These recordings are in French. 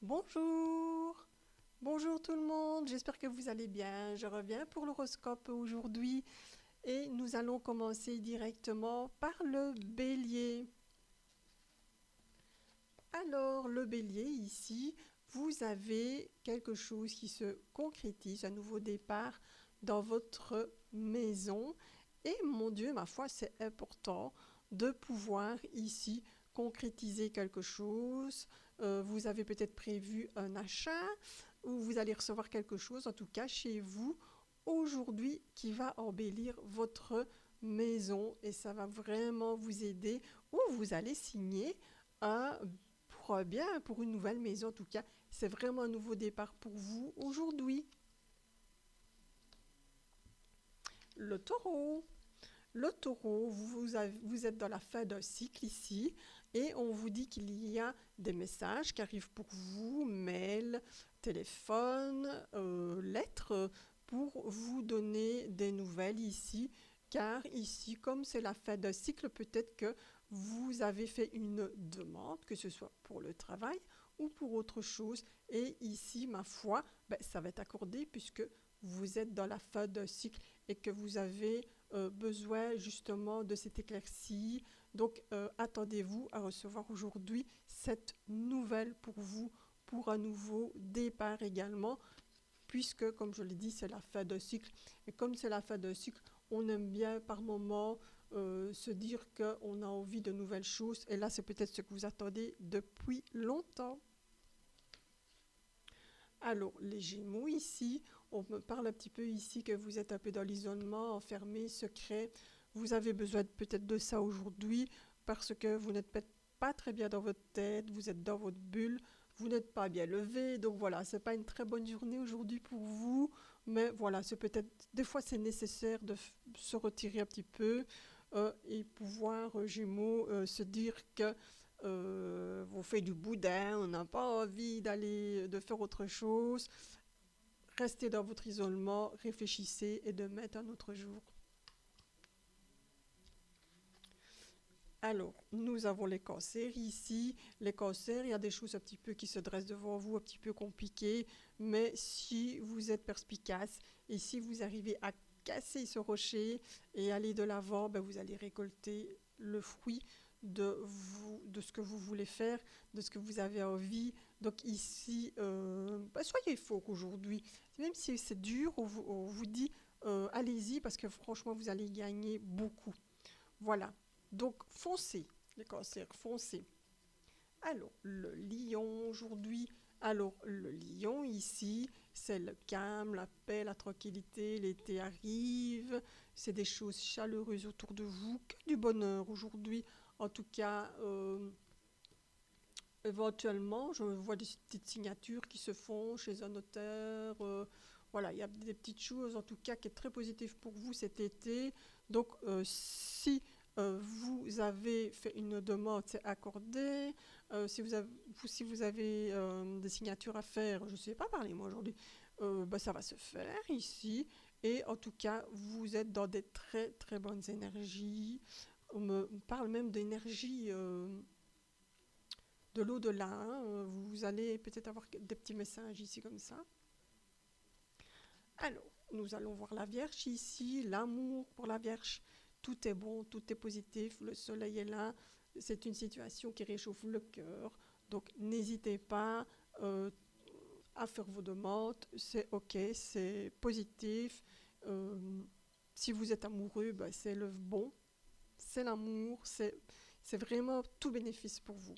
Bonjour, bonjour tout le monde, j'espère que vous allez bien. Je reviens pour l'horoscope aujourd'hui et nous allons commencer directement par le bélier. Alors, le bélier, ici, vous avez quelque chose qui se concrétise, un nouveau départ dans votre maison. Et mon Dieu, ma foi, c'est important de pouvoir ici concrétiser quelque chose. Vous avez peut-être prévu un achat ou vous allez recevoir quelque chose, en tout cas chez vous, aujourd'hui, qui va embellir votre maison et ça va vraiment vous aider ou vous allez signer un pour une nouvelle maison en tout cas. C'est vraiment un nouveau départ pour vous aujourd'hui. Le taureau. Le taureau, vous êtes dans la fin d'un cycle ici et on vous dit qu'il y a des messages qui arrivent pour vous, mails, téléphone, lettres, pour vous donner des nouvelles ici. Car ici, comme c'est la fin d'un cycle, peut-être que vous avez fait une demande, que ce soit pour le travail ou pour autre chose. Et ici, ma foi, ça va être accordé puisque vous êtes dans la fin d'un cycle et que vous avez besoin justement de cette éclaircie. Donc, attendez-vous à recevoir aujourd'hui cette nouvelle pour vous, pour un nouveau départ également, puisque, comme je l'ai dit, c'est la fin d'un cycle. Et comme c'est la fin d'un cycle, on aime bien par moment se dire qu'on a envie de nouvelles choses. Et là, c'est peut-être ce que vous attendez depuis longtemps. Alors, les Gémeaux ici, on me parle un petit peu ici que vous êtes un peu dans l'isolement, enfermé, secret. Vous avez besoin peut-être de ça aujourd'hui parce que vous n'êtes peut-être pas très bien dans votre tête, vous êtes dans votre bulle, vous n'êtes pas bien levé. Donc voilà, c'est pas une très bonne journée aujourd'hui pour vous, mais voilà, c'est peut-être des fois c'est nécessaire de se retirer un petit peu et pouvoir Gémeaux se dire que vous faites du boudin, on n'a pas envie de faire autre chose. Restez dans votre isolement, réfléchissez et demain est un autre jour. Alors, nous avons les cancers ici. Les cancers, il y a des choses un petit peu qui se dressent devant vous, un petit peu compliquées, mais si vous êtes perspicace et si vous arrivez à casser ce rocher et aller de l'avant, vous allez récolter le fruit de ce que vous voulez faire, de ce que vous avez envie. Donc ici, soyez fort aujourd'hui. Même si c'est dur, on vous dit allez-y parce que franchement, vous allez gagner beaucoup. Voilà. Donc, foncez, les cancers, foncez. Alors, le lion aujourd'hui. Alors, le lion ici, c'est le calme, la paix, la tranquillité. L'été arrive. C'est des choses chaleureuses autour de vous. Que du bonheur aujourd'hui. En tout cas, éventuellement, je vois des petites signatures qui se font chez un notaire. Voilà, il y a des petites choses en tout cas qui est très positif pour vous cet été. Donc, si vous avez fait une demande, c'est accordé. Si vous avez des signatures à faire, je ne sais pas parler moi aujourd'hui, ça va se faire ici. Et en tout cas, vous êtes dans des très très bonnes énergies. On me parle même d'énergie de l'au-delà. Vous allez peut-être avoir des petits messages ici comme ça. Alors, nous allons voir la Vierge ici, l'amour pour la Vierge. Tout est bon, tout est positif, le soleil est là. C'est une situation qui réchauffe le cœur. Donc, n'hésitez pas à faire vos demandes. C'est ok, c'est positif. Euh, si vous êtes amoureux, c'est le bon, c'est l'amour, c'est vraiment tout bénéfice pour vous.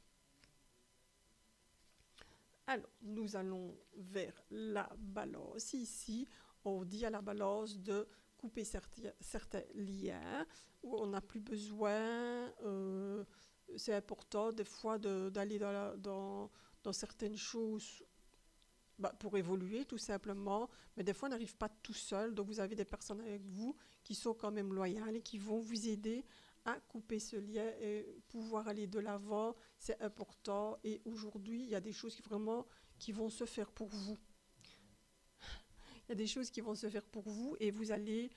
Alors, nous allons vers la balance. Ici, on dit à la balance de couper certains liens où on n'a plus besoin. C'est important des fois d'aller dans certaines choses pour évoluer tout simplement. Mais des fois, on n'arrive pas tout seul. Donc, vous avez des personnes avec vous qui sont quand même loyales et qui vont vous aider à couper ce lien et pouvoir aller de l'avant. C'est important. Et aujourd'hui, il y a des choses qui vont se faire pour vous. Il y a des choses qui vont se faire pour vous et vous allez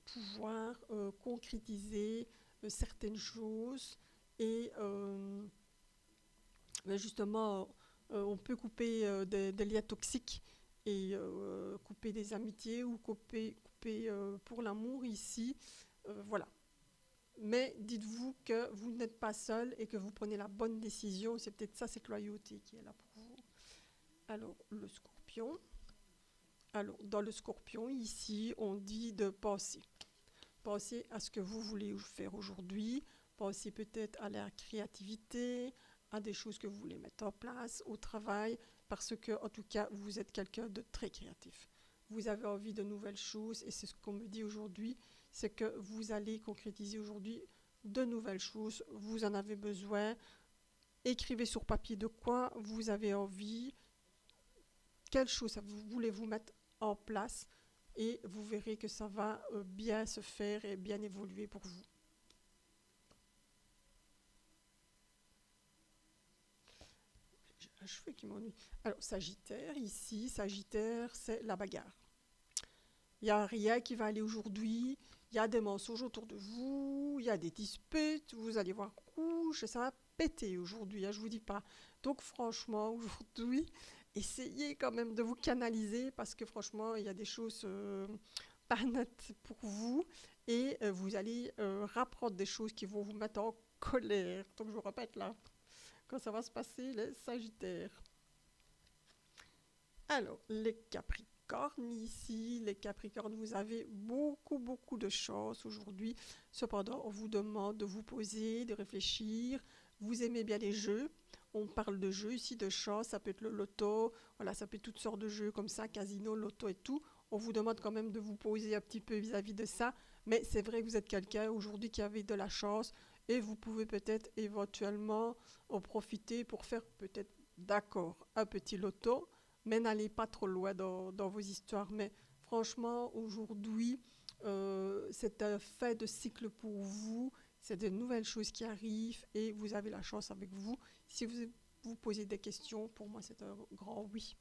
pouvoir concrétiser certaines choses et justement On peut couper des liens toxiques et couper des amitiés ou couper pour l'amour ici. Voilà. Mais dites-vous que vous n'êtes pas seul et que vous prenez la bonne décision. C'est peut-être ça, cette loyauté qui est là pour vous. Alors, le scorpion. Alors, dans le scorpion, ici, on dit de penser. Pensez à ce que vous voulez faire aujourd'hui. Pensez peut-être à la créativité, à des choses que vous voulez mettre en place au travail, parce que, en tout cas, vous êtes quelqu'un de très créatif. Vous avez envie de nouvelles choses et c'est ce qu'on me dit aujourd'hui, c'est que vous allez concrétiser aujourd'hui de nouvelles choses. Vous en avez besoin. Écrivez sur papier de quoi vous avez envie, quelle chose vous voulez-vous mettre en place et vous verrez que ça va bien se faire et bien évoluer pour vous. J'ai un cheveu qui m'ennuie. Alors, Sagittaire, ici, Sagittaire, c'est la bagarre. Il n'y a rien qui va aller aujourd'hui, il y a des mensonges autour de vous, il y a des disputes, vous allez voir rouge, ça va péter aujourd'hui, hein, je vous dis pas. Donc franchement, aujourd'hui, essayez quand même de vous canaliser parce que franchement, il y a des choses pas nettes pour vous et vous allez rapprendre des choses qui vont vous mettre en colère. Donc je vous répète là, quand ça va se passer, les Sagittaires. Alors, les Capricornes ici, les Capricornes, vous avez beaucoup de chance aujourd'hui. Cependant, on vous demande de vous poser, de réfléchir. Vous aimez bien les jeux. On parle de jeux ici, de chance, ça peut être le loto, voilà, ça peut être toutes sortes de jeux comme ça, casino, loto et tout. On vous demande quand même de vous poser un petit peu vis-à-vis de ça, mais c'est vrai que vous êtes quelqu'un aujourd'hui qui avait de la chance et vous pouvez peut-être éventuellement en profiter pour faire peut-être, d'accord, un petit loto, mais n'allez pas trop loin dans vos histoires. Mais franchement, aujourd'hui, c'est un fait de cycle pour vous. C'est de nouvelles choses qui arrivent et vous avez la chance avec vous. Si vous vous posez des questions, pour moi, c'est un grand oui.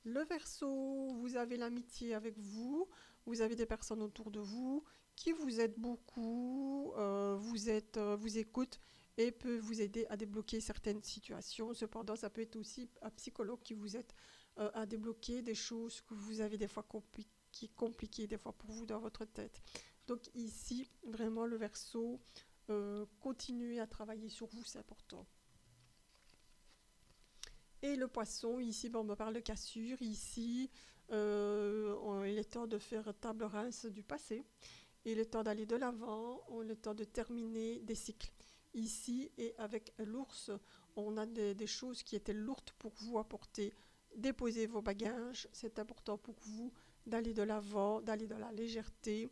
Le Verseau, vous avez l'amitié avec vous. Vous avez des personnes autour de vous qui vous aident beaucoup, vous écoutent et peut vous aider à débloquer certaines situations. Cependant, ça peut être aussi un psychologue qui vous aide à débloquer des choses que vous avez des fois compliquées des fois pour vous dans votre tête. Donc ici, vraiment le Verseau, continuez à travailler sur vous, c'est important. Et le Poisson, ici, bon, on me parle de cassure. Ici, il est temps de faire table rase du passé. Il est temps d'aller de l'avant, on est temps de terminer des cycles. Ici, et avec l'ours, on a des choses qui étaient lourdes pour vous à porter. Déposez vos bagages, c'est important pour vous d'aller de l'avant, d'aller dans la légèreté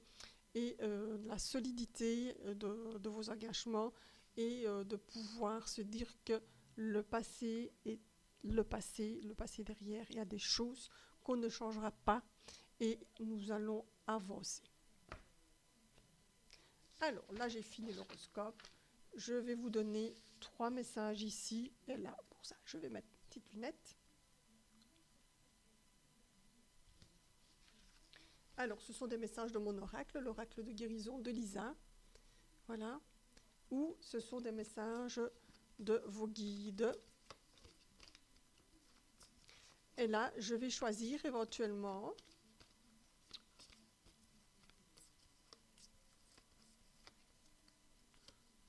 et la solidité de vos engagements et de pouvoir se dire que le passé est le passé derrière. Il y a des choses qu'on ne changera pas et nous allons avancer. Alors, là, j'ai fini l'horoscope. Je vais vous donner 3 messages ici et là. Pour ça, je vais mettre mes petites lunettes. Alors, ce sont des messages de mon oracle, l'oracle de guérison de Lisa. Voilà. Ou ce sont des messages de vos guides. Et là, je vais choisir éventuellement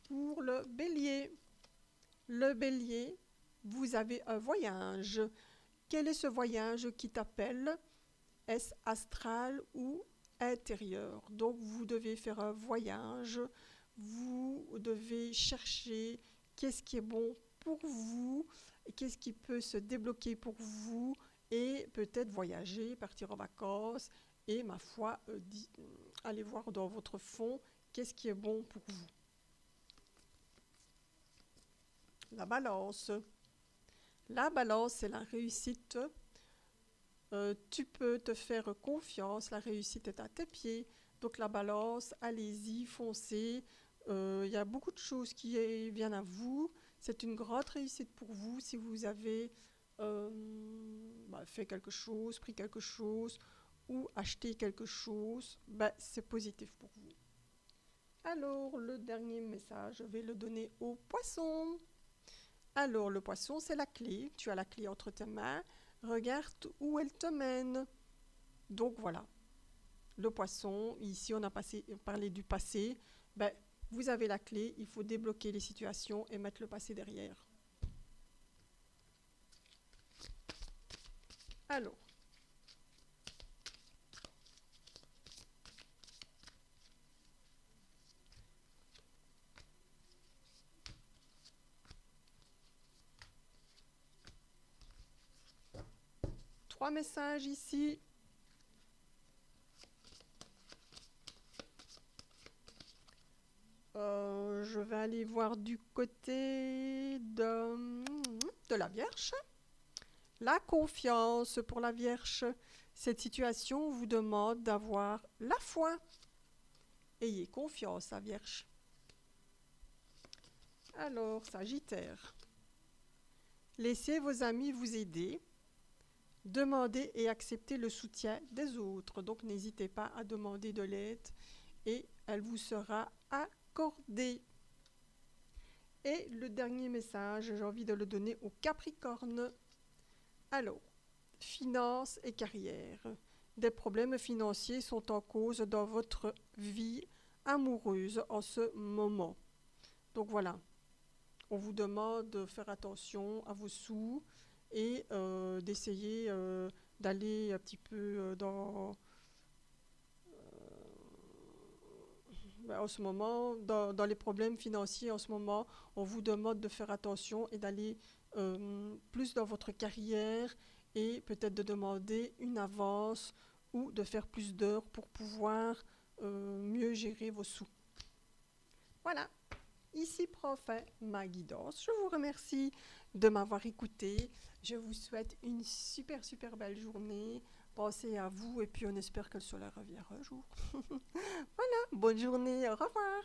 pour le Bélier. Le Bélier, vous avez un voyage. Quel est ce voyage qui t'appelle? Est-ce astral ou intérieur? Donc vous devez faire un voyage, vous devez chercher qu'est-ce qui est bon pour vous, qu'est-ce qui peut se débloquer pour vous et peut-être voyager, partir en vacances et ma foi, aller voir dans votre fond qu'est-ce qui est bon pour vous. La balance. La balance, c'est la réussite. Tu peux te faire confiance, la réussite est à tes pieds. Donc la balance, allez-y, foncez. Il y a beaucoup de choses qui viennent à vous. C'est une grande réussite pour vous si vous avez fait quelque chose, pris quelque chose ou acheté quelque chose. C'est positif pour vous. Alors, le dernier message, je vais le donner aux poissons. Alors, le poisson, c'est la clé. Tu as la clé entre tes mains. Regarde où elle te mène. Donc, voilà. Le poisson, ici, on a parlé du passé. Ben, vous avez la clé. Il faut débloquer les situations et mettre le passé derrière. Alors, trois messages ici. Je vais aller voir du côté de la Vierge. La confiance pour la Vierge. Cette situation vous demande d'avoir la foi. Ayez confiance, la Vierge. Alors, Sagittaire. Laissez vos amis vous aider. Demandez et acceptez le soutien des autres. Donc, n'hésitez pas à demander de l'aide et elle vous sera accordée. Et le dernier message, j'ai envie de le donner au Capricorne. Alors, finances et carrière. Des problèmes financiers sont en cause dans votre vie amoureuse en ce moment. Donc voilà, on vous demande de faire attention à vos sous et d'essayer d'aller un petit peu dans... en ce moment, dans les problèmes financiers en ce moment, on vous demande de faire attention et d'aller plus dans votre carrière et peut-être de demander une avance ou de faire plus d'heures pour pouvoir mieux gérer vos sous. Voilà, ici Prof, ma guidance. Je vous remercie de m'avoir écouté. Je vous souhaite une super belle journée. Pensez à vous et puis on espère que le soleil reviendra un jour. Voilà, bonne journée, au revoir.